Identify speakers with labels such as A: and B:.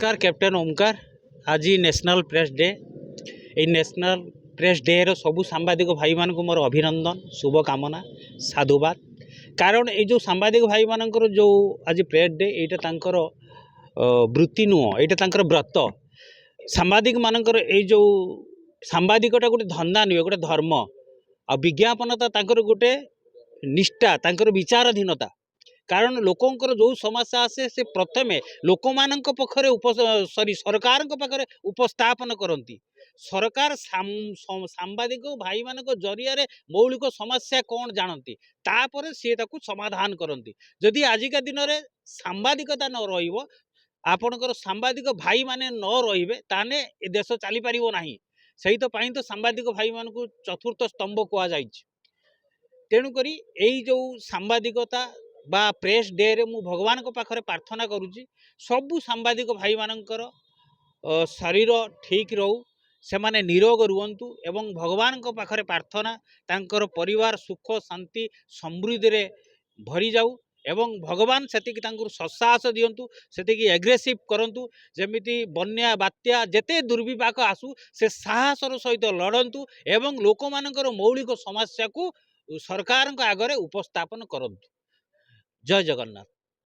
A: नमस्कार कैप्टेन ओमकार। आज national press day. ये नेशनल प्रेस डे रो सबू सांबादिक भाई मान को मोर अभिनंदन शुभकामना साधुवाद। कारण ये जो सांबादिक भाई मानकर जो आज प्रेस डे यहाँ वृत्ति नुह यहाँ व्रत। सांबादिक मानकर ये जो सांबादिकटा गोटे धंदा नुहे गोटे धर्म आ विज्ञापनता गोटे निष्ठा विचारधीनता। कारण लोकंर जो समस्या आसे से प्रथमे लोक मान पखरे सॉरी सरकार पाखे उपस्थापन करती। सरकार सांबादिक भाई मान जरिया मौलिक समस्या कौन जानती तापर सी समाधान करती। जदि आजिका दिन में सांबादिकता न रही आपणकर सांबादिक भाई माने न रे ताने देश चली पार ना। से तो सांबादिक भाई मान को चतुर्थ स्तंभ कहुई। तेणुक यही जो सांबादिकता बा प्रेस डे रे मु भगवान को पाखरे प्रार्थना करुच्ची सबू सांबादिक भाई मानकर शरीर ठीक रहू से माने निरोग रुहंतु एवं भगवान को पाखरे प्रार्थना तांकर परिवार सुख शांति समृद्धि रे भरी जाऊ एवं भगवान सेतिक ससाहस दियंतु सेतिक एग्रेसिव करंतु जेमिति बन्या बात्या जेते दुर्विपाक आसू से साहसर सहित लड़ंतु एवं लोक मानकर मौलिक समस्या को सरकार आगरे उपस्थापन करंतु। जय जगन्नाथ।